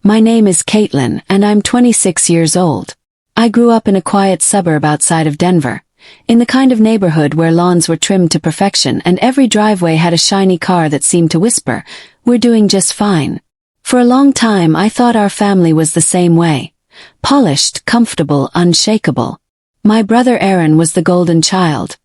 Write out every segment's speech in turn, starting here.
My name is Katelyn, and I'm 26 years old. I grew up in a quiet suburb outside of Denver, in the kind of neighborhood where lawns were trimmed to perfection and every driveway had a shiny car that seemed to whisper, "We're doing just fine." For a long time I thought our family was the same way. Polished, comfortable, unshakable. My brother Aaron was the golden child.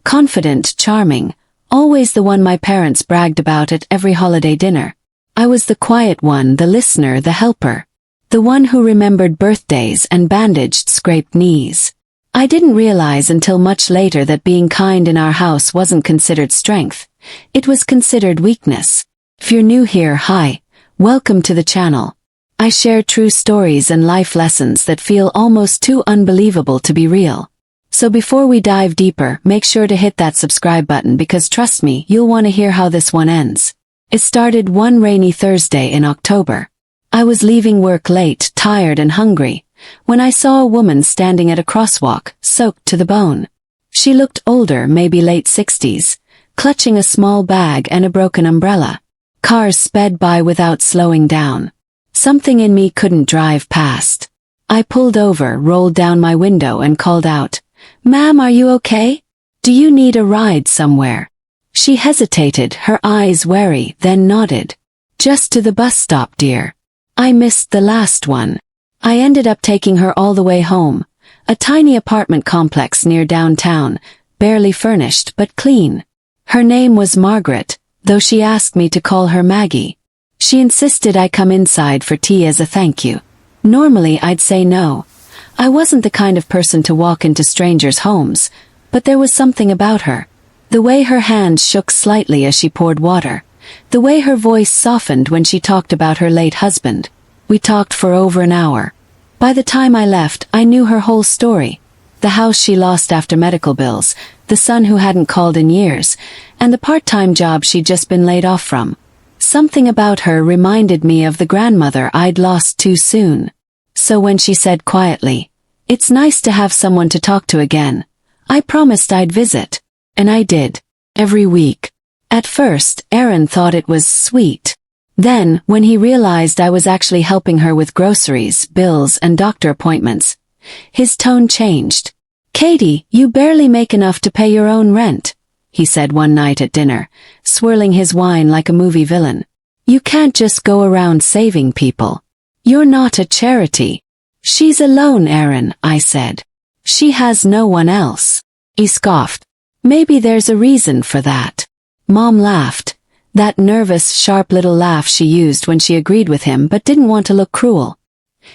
Confident, charming, always the one my parents bragged about at every holiday dinner. I was the quiet one, the listener, the helper. The one who remembered birthdays and bandaged scraped knees. I didn't realize until much later that being kind in our house wasn't considered strength. It was considered weakness. If you're new here, hi. Welcome to the channel. I share true stories and life lessons that feel almost too unbelievable to be real. So before we dive deeper, make sure to hit that subscribe button because trust me, you'll want to hear how this one ends. It started one rainy Thursday in October. I was leaving work late, tired and hungry, when I saw a woman standing at a crosswalk, soaked to the bone. She looked older, maybe late 60s, clutching a small bag and a broken umbrella. Cars sped by without slowing down. Something in me couldn't drive past. I pulled over, rolled down my window and called out, "Ma'am, are you okay? Do you need a ride somewhere?" She hesitated, her eyes wary, then nodded. "Just to the bus stop, dear." I missed the last one. I ended up taking her all the way home, a tiny apartment complex near downtown, barely furnished but clean. Her name was Margaret, though she asked me to call her Maggie. She insisted I come inside for tea as a thank you. Normally I'd say no. I wasn't the kind of person to walk into strangers' homes, but there was something about her. The way her hands shook slightly as she poured water. The way her voice softened when she talked about her late husband. We talked for over an hour. By the time I left, I knew her whole story. The house she lost after medical bills, the son who hadn't called in years, and the part-time job she'd just been laid off from. Something about her reminded me of the grandmother I'd lost too soon. So when she said quietly, "It's nice to have someone to talk to again," I promised I'd visit. And I did. Every week. At first, Aaron thought it was sweet. Then, when he realized I was actually helping her with groceries, bills, and doctor appointments, his tone changed. "Katie, you barely make enough to pay your own rent," he said one night at dinner, swirling his wine like a movie villain. "You can't just go around saving people. You're not a charity." "She's alone, Aaron," I said. "She has no one else." He scoffed. "Maybe there's a reason for that." Mom laughed, that nervous, sharp little laugh she used when she agreed with him but didn't want to look cruel.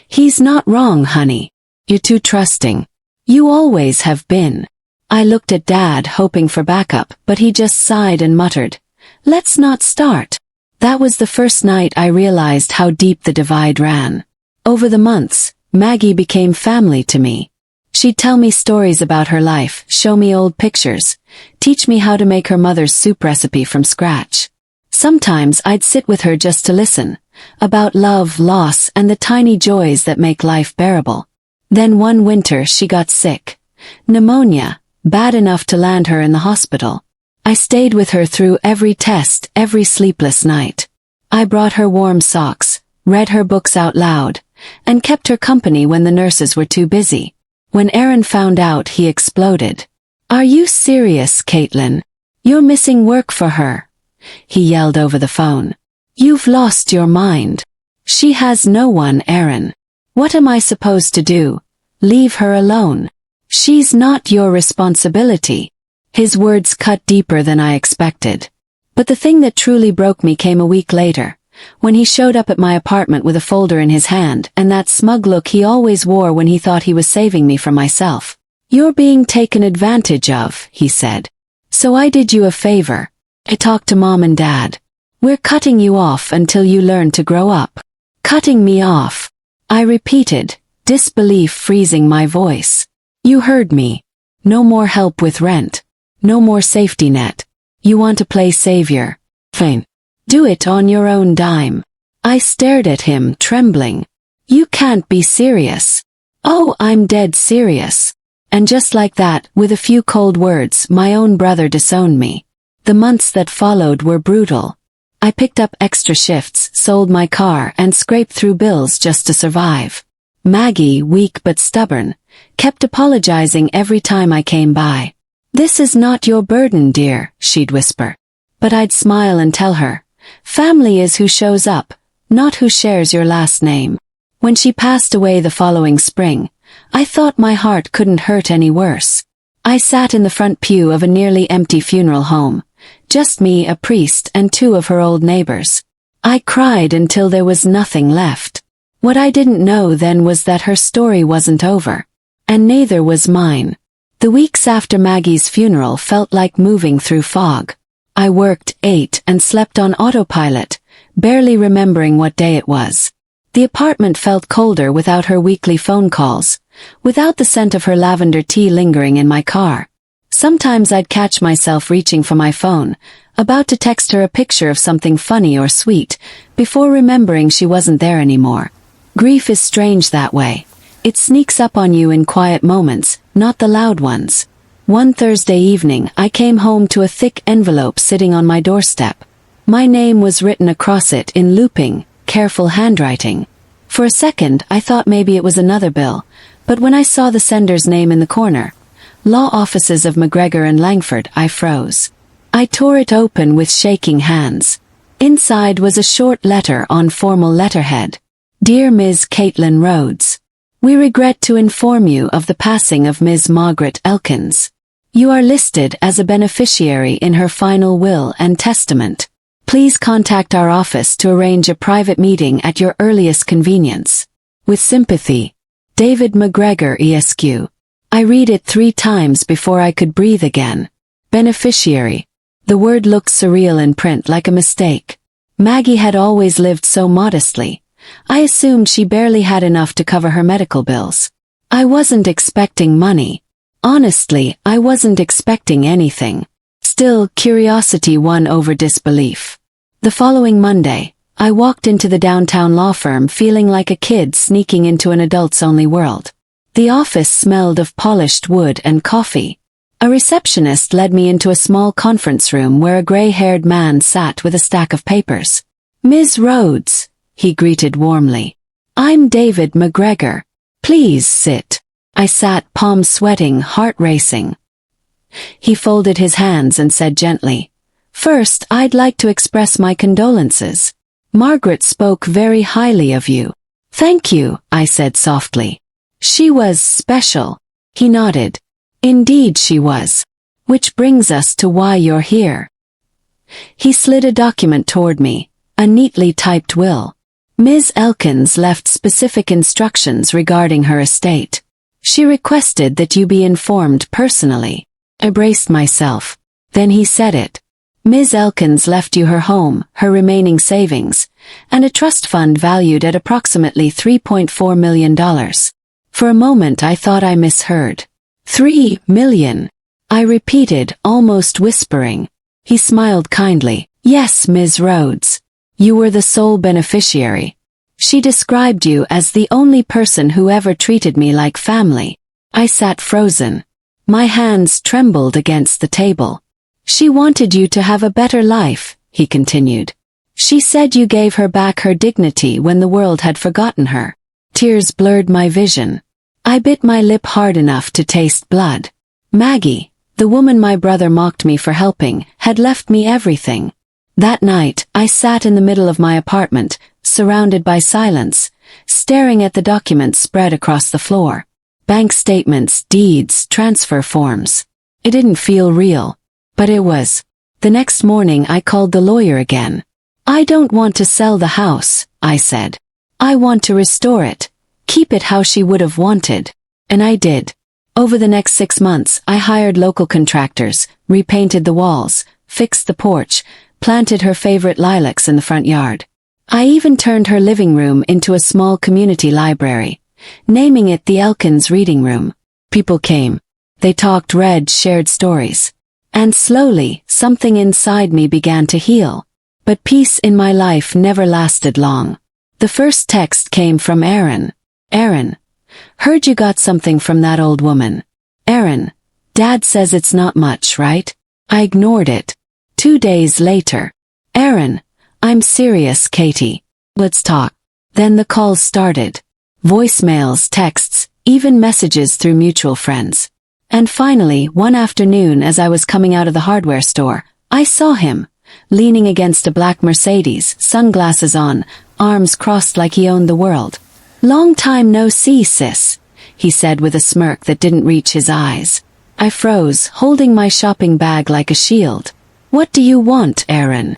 "He's not wrong, honey. You're too trusting. You always have been." I looked at Dad, hoping for backup, but he just sighed and muttered, "Let's not start." That was the first night I realized how deep the divide ran. Over the months, Maggie became family to me. She'd tell me stories about her life, show me old pictures, teach me how to make her mother's soup recipe from scratch. Sometimes I'd sit with her just to listen, about love, loss, and the tiny joys that make life bearable. Then one winter she got sick. Pneumonia, bad enough to land her in the hospital. I stayed with her through every test, every sleepless night. I brought her warm socks, read her books out loud, and kept her company when the nurses were too busy. When Aaron found out, he exploded. "Are you serious, Katelyn? You're missing work for her," he yelled over the phone. "You've lost your mind. She has no one, Aaron. What am I supposed to do? Leave her alone? She's not your responsibility." His words cut deeper than I expected. But the thing that truly broke me came a week later, when he showed up at my apartment with a folder in his hand and that smug look he always wore when he thought he was saving me from myself. "You're being taken advantage of," he said. "So I did you a favor. I talked to Mom and Dad. We're cutting you off until you learn to grow up." "Cutting me off," I repeated, disbelief freezing my voice. "You heard me. No more help with rent. No more safety net. You want to play savior? Fine. Do it on your own dime." I stared at him, trembling. "You can't be serious." "Oh, I'm dead serious." And just like that, with a few cold words, my own brother disowned me. The months that followed were brutal. I picked up extra shifts, sold my car, and scraped through bills just to survive. Maggie, weak but stubborn, kept apologizing every time I came by. "This is not your burden, dear," she'd whisper. But I'd smile and tell her, "Family is who shows up, not who shares your last name." When she passed away the following spring, I thought my heart couldn't hurt any worse. I sat in the front pew of a nearly empty funeral home, just me, a priest, and two of her old neighbors. I cried until there was nothing left. What I didn't know then was that her story wasn't over. And neither was mine. The weeks after Maggie's funeral felt like moving through fog. I worked, ate, and slept on autopilot, barely remembering what day it was. The apartment felt colder without her weekly phone calls, without the scent of her lavender tea lingering in my car. Sometimes I'd catch myself reaching for my phone, about to text her a picture of something funny or sweet, before remembering she wasn't there anymore. Grief is strange that way. It sneaks up on you in quiet moments, not the loud ones. One Thursday evening, I came home to a thick envelope sitting on my doorstep. My name was written across it in looping, careful handwriting. For a second, I thought maybe it was another bill, but when I saw the sender's name in the corner, Law Offices of McGregor and Langford, I froze. I tore it open with shaking hands. Inside was a short letter on formal letterhead. "Dear Ms. Katelyn Rhodes, we regret to inform you of the passing of Ms. Margaret Elkins. You are listed as a beneficiary in her final will and testament. Please contact our office to arrange a private meeting at your earliest convenience. With sympathy, David McGregor ESQ." I read it 3 times before I could breathe again. Beneficiary. The word looked surreal in print, like a mistake. Maggie had always lived so modestly. I assumed she barely had enough to cover her medical bills. I wasn't expecting money. Honestly, I wasn't expecting anything. Still, curiosity won over disbelief. The following Monday, I walked into the downtown law firm feeling like a kid sneaking into an adults-only world. The office smelled of polished wood and coffee. A receptionist led me into a small conference room where a gray-haired man sat with a stack of papers. "Ms. Rhodes," he greeted warmly. "I'm David McGregor. Please sit." I sat, palms sweating, heart racing. He folded his hands and said gently, "First, I'd like to express my condolences. Margaret spoke very highly of you." "Thank you," I said softly. "She was special." He nodded. "Indeed she was. Which brings us to why you're here." He slid a document toward me, a neatly typed will. Ms. Elkins left specific instructions regarding her estate. She requested that you be informed personally. I braced myself. Then he said it. "Ms. Elkins left you her home, her remaining savings, and a trust fund valued at approximately $3.4 million. For a moment I thought I misheard. $3 million. I repeated, almost whispering. He smiled kindly. "Yes, Ms. Rhodes. You were the sole beneficiary. She described you as the only person who ever treated me like family." I sat frozen. My hands trembled against the table. "She wanted you to have a better life," he continued. "She said you gave her back her dignity when the world had forgotten her." Tears blurred my vision. I bit my lip hard enough to taste blood. Maggie, the woman my brother mocked me for helping, had left me everything. That night, I sat in the middle of my apartment, surrounded by silence, staring at the documents spread across the floor. Bank statements, deeds, transfer forms. It didn't feel real. But it was. The next morning I called the lawyer again. "I don't want to sell the house," I said. "I want to restore it. Keep it how she would have wanted." And I did. Over the next 6 months, I hired local contractors, repainted the walls, fixed the porch, planted her favorite lilacs in the front yard. I even turned her living room into a small community library, naming it the Elkins Reading Room. People came. They talked, read, shared stories. And slowly, something inside me began to heal. But peace in my life never lasted long. The first text came from Aaron. "Aaron, heard you got something from that old woman." "Aaron, Dad says it's not much, right?" I ignored it. 2 days later. "Aaron, I'm serious, Katie. Let's talk. Then the calls started. Voicemails, texts, even messages through mutual friends. And finally, one afternoon as I was coming out of the hardware store, I saw him, leaning against a black Mercedes, sunglasses on, arms crossed like he owned the world. "Long time no see, sis," he said with a smirk that didn't reach his eyes. I froze, holding my shopping bag like a shield. "What do you want, Aaron?"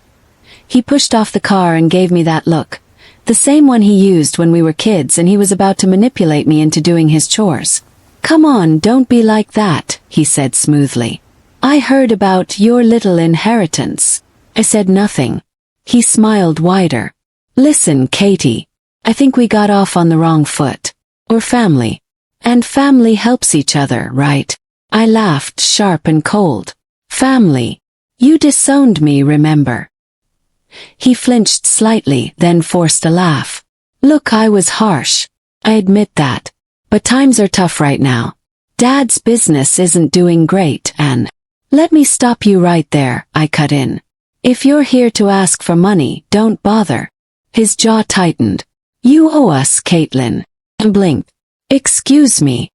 He pushed off the car and gave me that look. The same one he used when we were kids and he was about to manipulate me into doing his chores. "Come on, don't be like that," he said smoothly. "I heard about your little inheritance." I said nothing. He smiled wider. "Listen, Katie. I think we got off on the wrong foot. We're family. And family helps each other, right?" I laughed, sharp and cold. "Family. You disowned me, remember?" He flinched slightly, then forced a laugh. "Look, I was harsh. I admit that. But times are tough right now. Dad's business isn't doing great, and—" "Let me stop you right there," I cut in. "If you're here to ask for money, don't bother." His jaw tightened. "You owe us, Katelyn." I blinked. "Excuse me."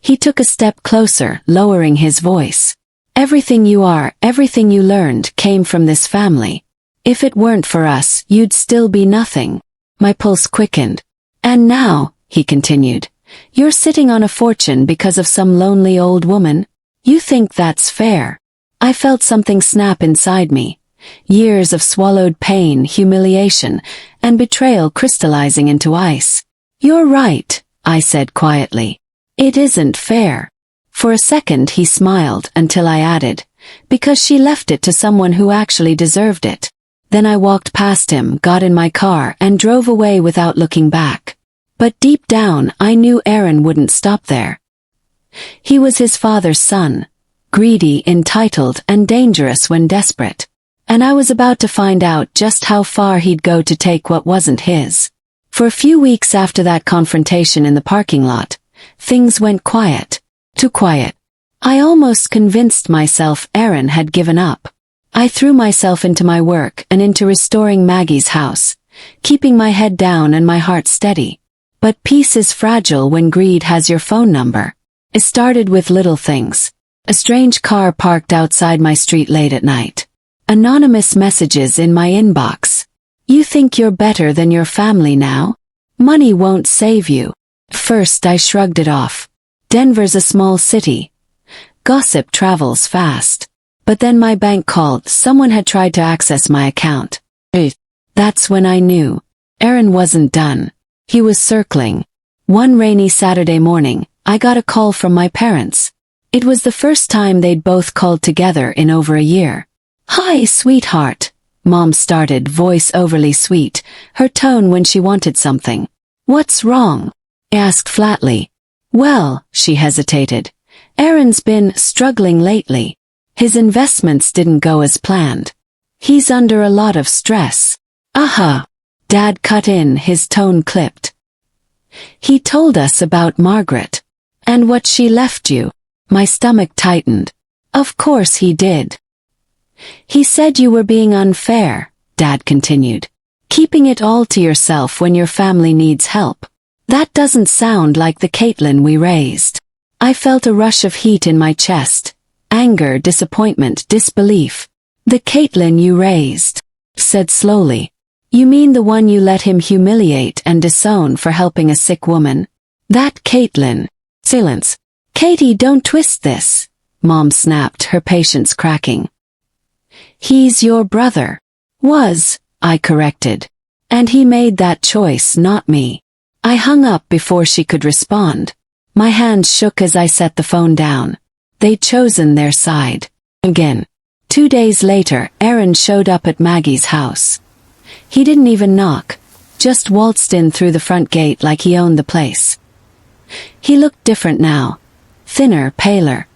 He took a step closer, lowering his voice. "Everything you are, everything you learned, came from this family. If it weren't for us, you'd still be nothing." My pulse quickened. "And now," he continued, "you're sitting on a fortune because of some lonely old woman? You think that's fair?" I felt something snap inside me. Years of swallowed pain, humiliation, and betrayal crystallizing into ice. "You're right," I said quietly. "It isn't fair." For a second he smiled until I added, "Because she left it to someone who actually deserved it." Then I walked past him, got in my car, and drove away without looking back. But deep down, I knew Aaron wouldn't stop there. He was his father's son, greedy, entitled, and dangerous when desperate. And I was about to find out just how far he'd go to take what wasn't his. For a few weeks after that confrontation in the parking lot, things went quiet. Too quiet. I almost convinced myself Aaron had given up. I threw myself into my work and into restoring Maggie's house, keeping my head down and my heart steady. But peace is fragile when greed has your phone number. It started with little things. A strange car parked outside my street late at night. Anonymous messages in my inbox. "You think you're better than your family now? Money won't save you." First I shrugged it off. Denver's a small city. Gossip travels fast. But then my bank called. Someone had tried to access my account. That's when I knew. Aaron wasn't done. He was circling. One rainy Saturday morning, I got a call from my parents. It was the first time they'd both called together in over a year. "Hi, sweetheart," Mom started, voice overly sweet, her tone when she wanted something. "What's wrong?" I asked flatly. "Well," she hesitated. "Aaron's been struggling lately. His investments didn't go as planned. He's under a lot of stress." "Aha." Dad cut in, his tone clipped. "He told us about Margaret. And what she left you." My stomach tightened. "Of course he did." "He said you were being unfair," Dad continued. "Keeping it all to yourself when your family needs help. That doesn't sound like the Katelyn we raised." I felt a rush of heat in my chest. Anger, disappointment, disbelief. "The Katelyn you raised," said slowly. "You mean the one you let him humiliate and disown for helping a sick woman? That Katelyn." Silence. "Katie, don't twist this," Mom snapped, her patience cracking. "He's your brother." "Was," I corrected. "And he made that choice, not me." I hung up before she could respond. My hands shook as I set the phone down. They'd chosen their side. Again. 2 days later, Aaron showed up at Maggie's house. He didn't even knock, just waltzed in through the front gate like he owned the place. He looked different now. Thinner, paler.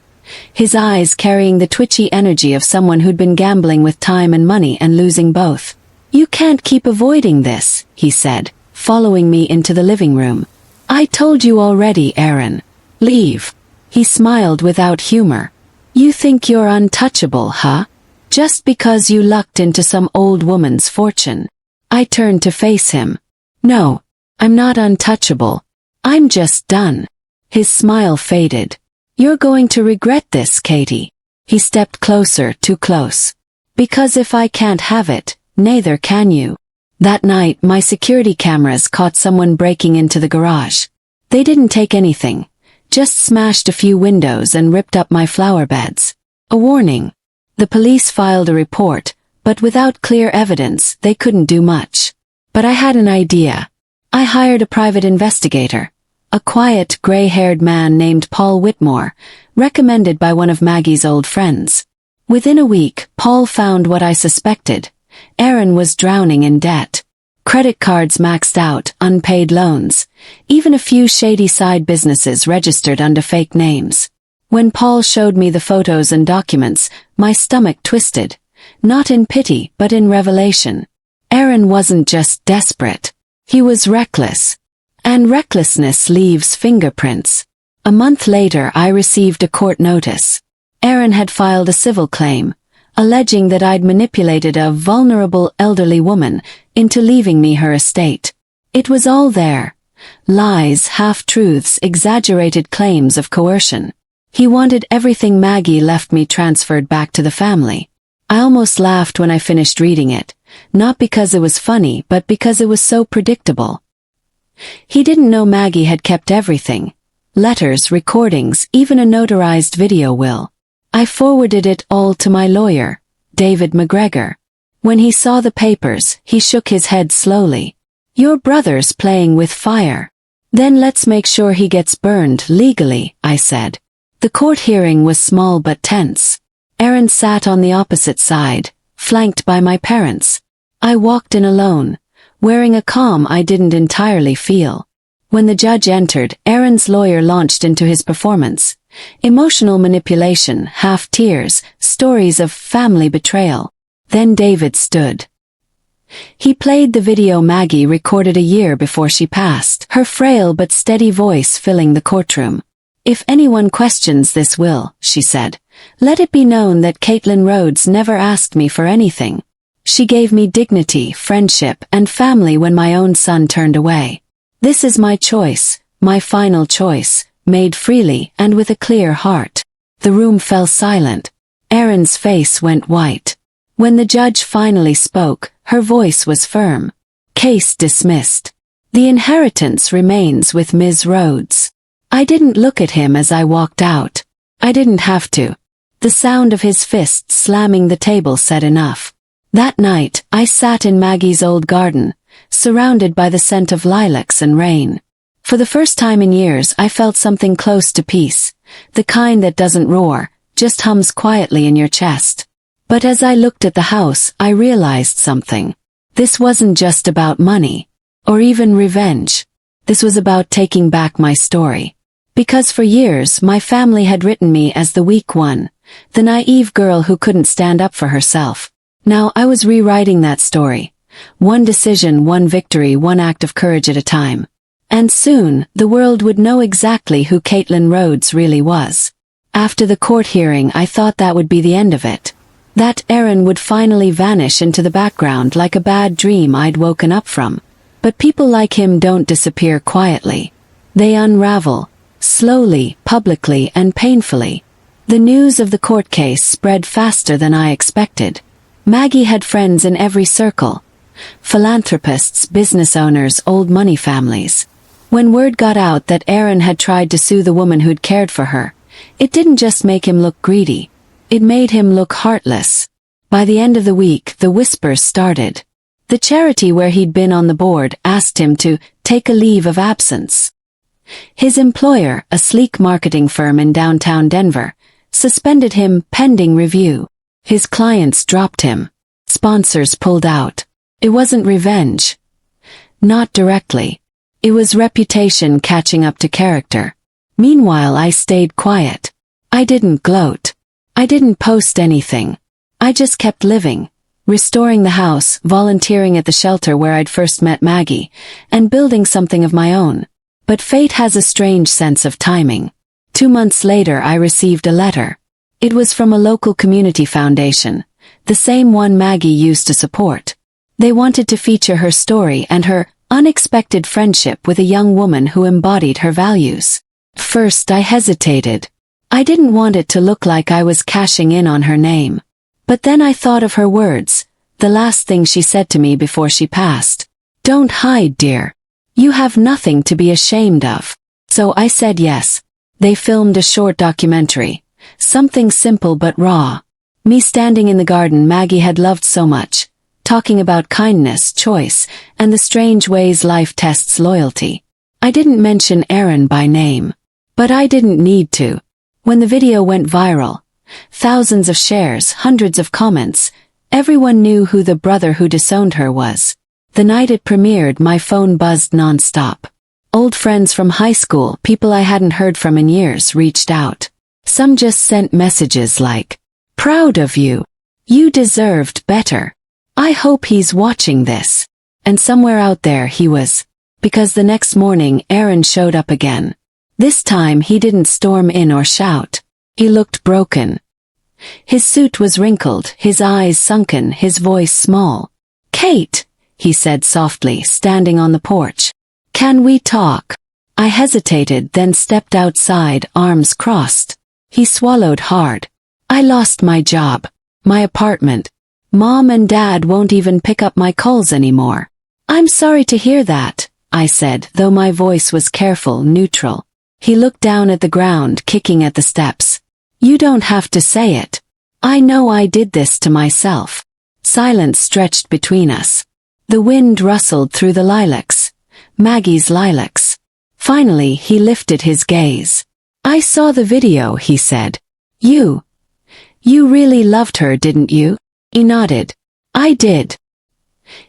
His eyes carrying the twitchy energy of someone who'd been gambling with time and money and losing both. "You can't keep avoiding this," he said, following me into the living room. "I told you already, Aaron. Leave." He smiled without humor. "You think you're untouchable, huh? Just because you lucked into some old woman's fortune. I turned to face him. No, I'm not untouchable. I'm just done. His smile faded. You're going to regret this, Katie. He stepped closer, too close. Because if I can't have it, neither can you. That night, my security cameras caught someone breaking into the garage. They didn't take anything, just smashed a few windows and ripped up my flower beds. A warning. The police filed a report, but without clear evidence, they couldn't do much. But I had an idea. I hired a private investigator, a quiet, gray-haired man named Paul Whitmore, recommended by one of Maggie's old friends. Within a week, Paul found what I suspected. Aaron was drowning in debt. Credit cards maxed out, unpaid loans, even a few shady side businesses registered under fake names. When Paul showed me the photos and documents, my stomach twisted, not in pity but in revelation. Aaron wasn't just desperate. He was reckless. And recklessness leaves fingerprints. A month later I received a court notice. Aaron had filed a civil claim, alleging that I'd manipulated a vulnerable elderly woman into leaving me her estate. It was all there. Lies, half-truths, exaggerated claims of coercion. He wanted everything Maggie left me transferred back to the family. I almost laughed when I finished reading it, not because it was funny but because it was so predictable. He didn't know Maggie had kept everything. Letters, recordings, even a notarized video will. I forwarded it all to my lawyer, David McGregor. When he saw the papers, he shook his head slowly. Your brother's playing with fire. Then let's make sure he gets burned legally, I said. The court hearing was small but tense. Aaron sat on the opposite side, flanked by my parents. I walked in alone, wearing a calm I didn't entirely feel. When the judge entered, Aaron's lawyer launched into his performance. Emotional manipulation, half tears, stories of family betrayal. Then David stood. He played the video Maggie recorded a year before she passed, her frail but steady voice filling the courtroom. If anyone questions this will, she said, let it be known that Katelyn Rhodes never asked me for anything. She gave me dignity, friendship, and family when my own son turned away. This is my choice, my final choice, made freely and with a clear heart. The room fell silent. Aaron's face went white. When the judge finally spoke, her voice was firm. Case dismissed. The inheritance remains with Ms. Rhodes. I didn't look at him as I walked out. I didn't have to. The sound of his fists slamming the table said enough. That night, I sat in Maggie's old garden, surrounded by the scent of lilacs and rain. For the first time in years, I felt something close to peace, the kind that doesn't roar, just hums quietly in your chest. But as I looked at the house, I realized something. This wasn't just about money, or even revenge. This was about taking back my story. Because for years, my family had written me as the weak one, the naive girl who couldn't stand up for herself. Now I was rewriting that story. One decision, one victory, one act of courage at a time. And soon, the world would know exactly who Katelyn Rhodes really was. After the court hearing, I thought that would be the end of it. That Aaron would finally vanish into the background like a bad dream I'd woken up from. But people like him don't disappear quietly. They unravel. Slowly, publicly, and painfully. The news of the court case spread faster than I expected. Maggie had friends in every circle. Philanthropists, business owners, old money families. When word got out that Aaron had tried to sue the woman who'd cared for her, it didn't just make him look greedy. It made him look heartless. By the end of the week, the whispers started. The charity where he'd been on the board asked him to take a leave of absence. His employer, a sleek marketing firm in downtown Denver, suspended him pending review. His clients dropped him. Sponsors pulled out. It wasn't revenge. Not directly. It was reputation catching up to character. Meanwhile, I stayed quiet. I didn't gloat. I didn't post anything. I just kept living, restoring the house, volunteering at the shelter where I'd first met Maggie, and building something of my own. But fate has a strange sense of timing. 2 months later I received a letter. It was from a local community foundation. the same one Maggie used to support. They wanted to feature her story and her unexpected friendship with a young woman who embodied her values. First I hesitated. I didn't want it to look like I was cashing in on her name. But then I thought of her words, the last thing she said to me before she passed. "Don't hide, dear. You have nothing to be ashamed of." So I said yes. They filmed a short documentary, something simple but raw. Me standing in the garden Maggie had loved so much, talking about kindness, choice, and the strange ways life tests loyalty. I didn't mention Aaron by name. But I didn't need to. When the video went viral, thousands of shares, hundreds of comments, everyone knew who the brother who disowned her was. The night it premiered, my phone buzzed non-stop. Old friends from high school, people I hadn't heard from in years, reached out. Some just sent messages like, "Proud of you. You deserved better. I hope he's watching this." And somewhere out there he was. Because the next morning Aaron showed up again. This time he didn't storm in or shout. He looked broken. His suit was wrinkled, his eyes sunken, his voice small. "Kate," he said softly, standing on the porch. "Can we talk?" I hesitated, then stepped outside, arms crossed. He swallowed hard. "I lost my job, my apartment. Mom and Dad won't even pick up my calls anymore." "I'm sorry to hear that," I said, though my voice was careful, neutral. He looked down at the ground, kicking at the steps. "You don't have to say it. I know I did this to myself." Silence stretched between us. The wind rustled through the lilacs. Maggie's lilacs. Finally he lifted his gaze. "I saw the video," he said. You really loved her, didn't you?" He nodded. "I did."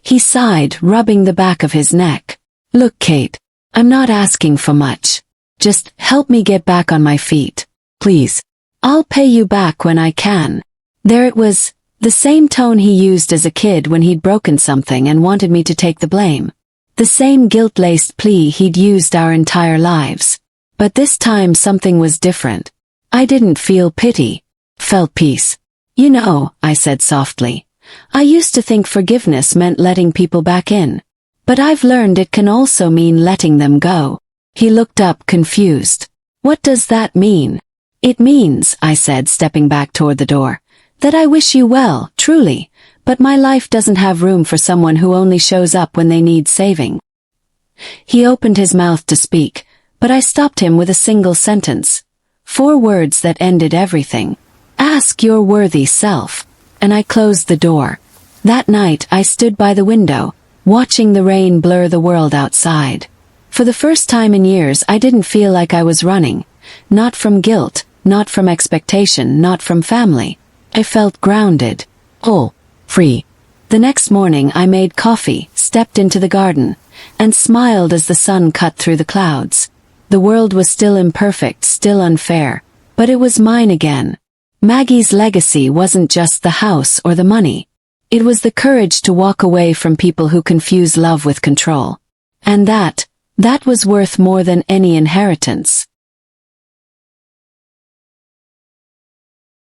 He sighed, rubbing the back of his neck. "Look, Kate, I'm not asking for much. Just help me get back on my feet. Please. I'll pay you back when I can." There it was, the same tone he used as a kid when he'd broken something and wanted me to take the blame. The same guilt-laced plea he'd used our entire lives. But this time something was different. I didn't feel pity. Felt peace. "You know," I said softly, "I used to think forgiveness meant letting people back in. But I've learned it can also mean letting them go." He looked up, confused. "What does that mean?" "It means," I said, stepping back toward the door, "that I wish you well, truly, but my life doesn't have room for someone who only shows up when they need saving." He opened his mouth to speak, but I stopped him with a single sentence. 4 words that ended everything. "Ask your worthy self." And I closed the door. That night I stood by the window, watching the rain blur the world outside. For the first time in years I didn't feel like I was running. Not from guilt, not from expectation, not from family. I felt grounded, whole, free. The next morning I made coffee, stepped into the garden, and smiled as the sun cut through the clouds. The world was still imperfect, still unfair, but it was mine again. Maggie's legacy wasn't just the house or the money. It was the courage to walk away from people who confuse love with control. And that was worth more than any inheritance.